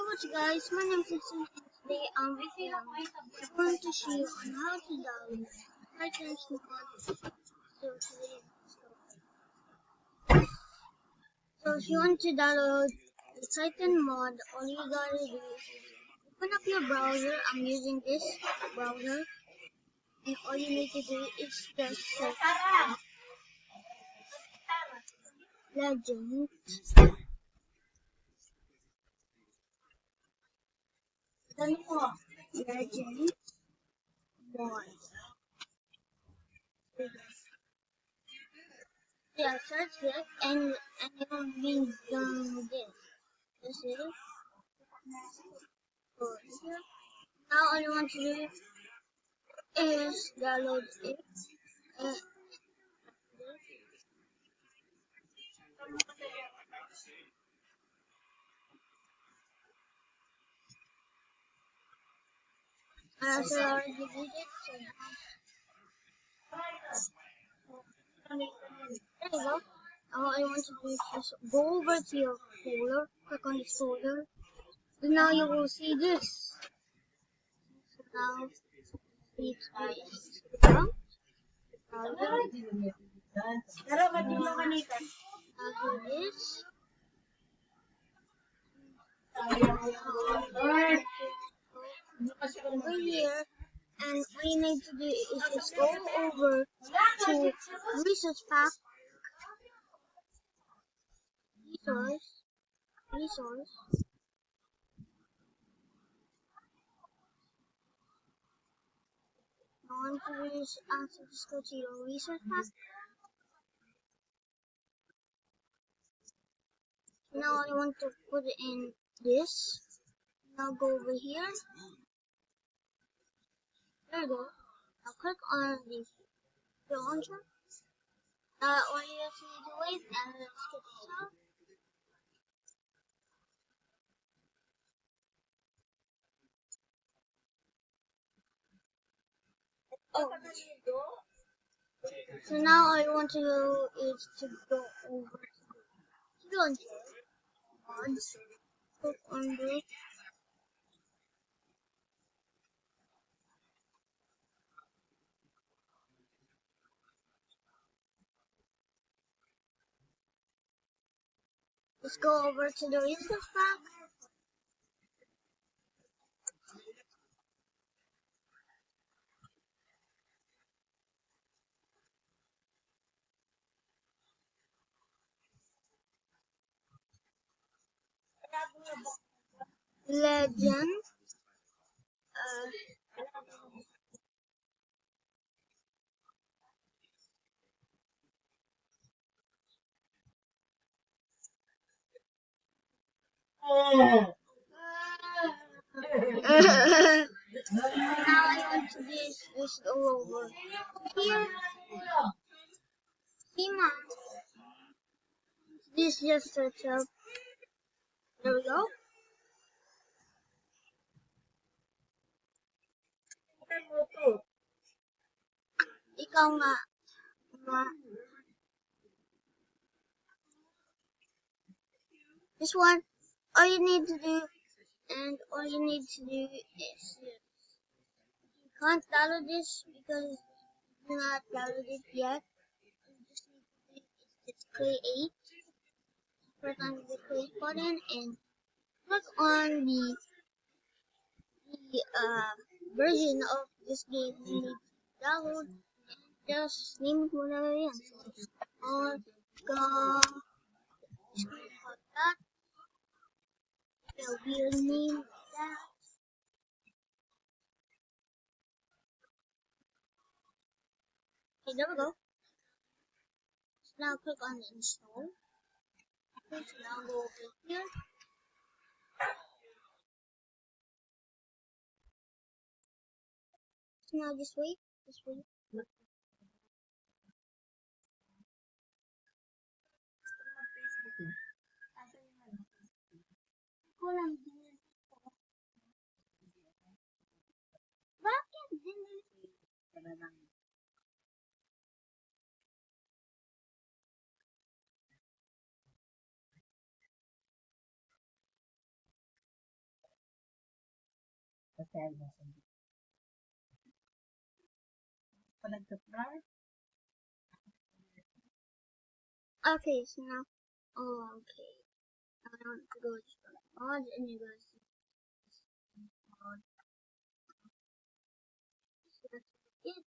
what's guys, my name is Vincent and today I'm going to show you on how to download items mod. So if you want to download the Titan mod, all you gotta do is open up your browser. I'm using this browser, and all you need to do is just search Legend. Legend mod. Yeah, search it and it will be done this. This is good. Now all you want to do is download it. And after I already did it, so there you go. All I want to do is just go over to your folder, click on this folder, and now you will see this. So now need to do is down, after this, over here, and all you need to do is just go over to resource pack, resource. I want to do is after just go to your resource pack. Now I want to put it in this. Now go over here. There you go. Now click on the launcher. All you have to do is and let's get this out. Oh. So now all you want to do is to go over to the launcher. Mods. Click on this. Let's go over to the resource pack. Legend. Now I want to just go over here. Sima. This just search up. There we go. Ikaw nga. This one, all you need to do, is you can't download this because you not downloaded it yet. You just need to do is just create. Click on the create button and click on the version of this game you need to download. Just name it whatever you want. That. There'll be a name that. Okay, there we go. So now click on install. Okay, so now go over here. So now just wait. Bakit din? Okay, so now, oh, okay. I don't go to the mod and you guys mod. So that's it.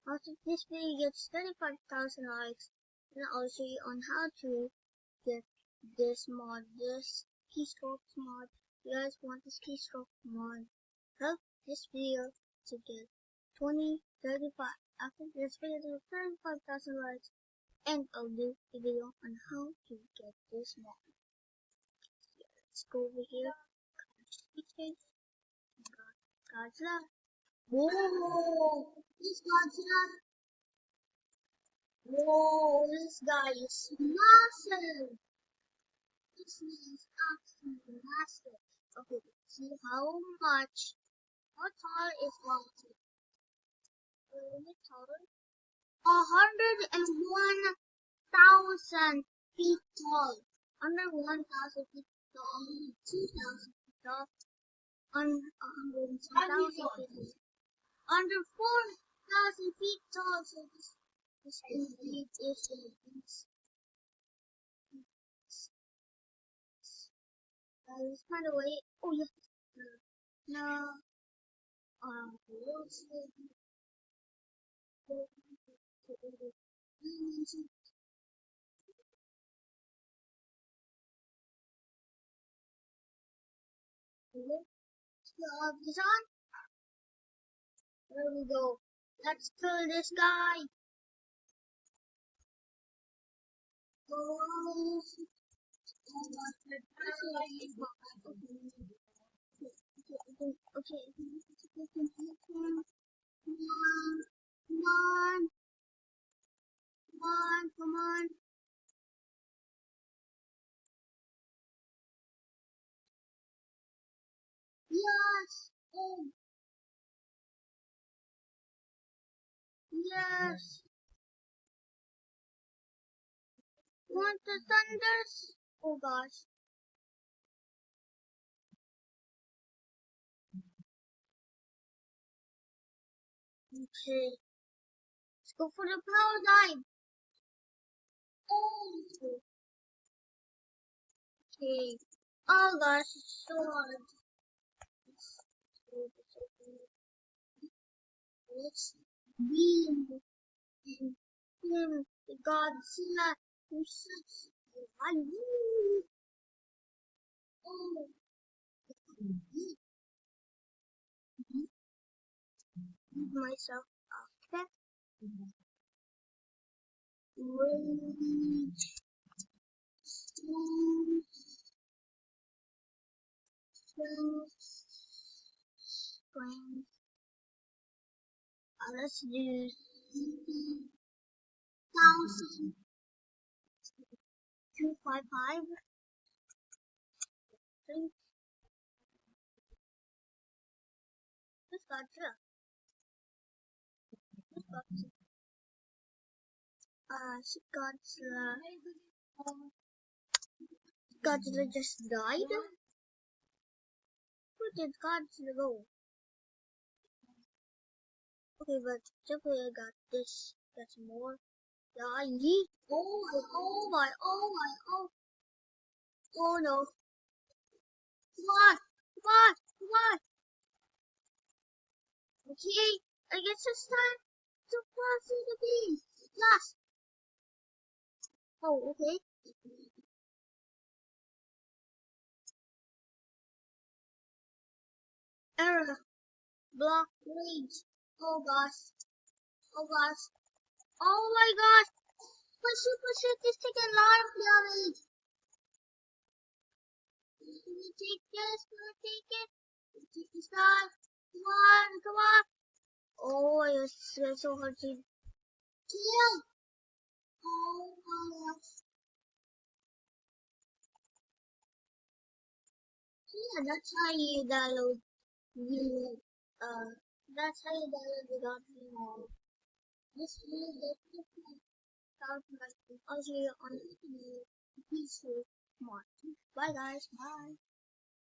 After this video gets 35,000 likes, then I'll show you on how to get this mod, this keystroke mod. If you guys want this keystroke mod, help this video to get 20, 35. After this video to 35,000 likes, and I'll do a video on how to get this mod. Let's go over here. Godzilla. Whoa! This Godzilla. Whoa! This guy is massive. This is absolutely massive. Okay, let's see how tall is Godzilla? A little bit taller. 101,000 feet tall. Under 1,000 feet tall. 2,000 feet tall. Under 110,000 feet tall. Under 4,000 feet tall. So this indeed is a beast. Let's find a way. Oh yes. No. We'll see. This on. There we go. Let's kill this guy. Oh. Okay. Come on. Yes. Oh. Yes. Want the thunders? Oh gosh. Okay. Let's go for the power dive. Oh. Okay. Oh gosh, it's so hard. Let's beam him, the Godzilla himself. Oh. Myself after rage strength. Let's do 255. This Godzilla. Godzilla just died. Where did Godzilla go? Okay, but definitely I got this. That's more. Yeah, yeet. Oh my. Oh no. Come on. Okay, I guess it's time to pass the beam. Yes. Oh, okay. Error. Block rage. Oh gosh. Oh my gosh. Push it. It's taking a lot of damage. Can you take this? Take it? Take this guy. Come on. Oh, it's so hard to kill. Oh my gosh. Yeah, that's how you download that's how you download the Godzilla mod. This video definitely sounds like I'll show you on the PC. Bye guys, bye.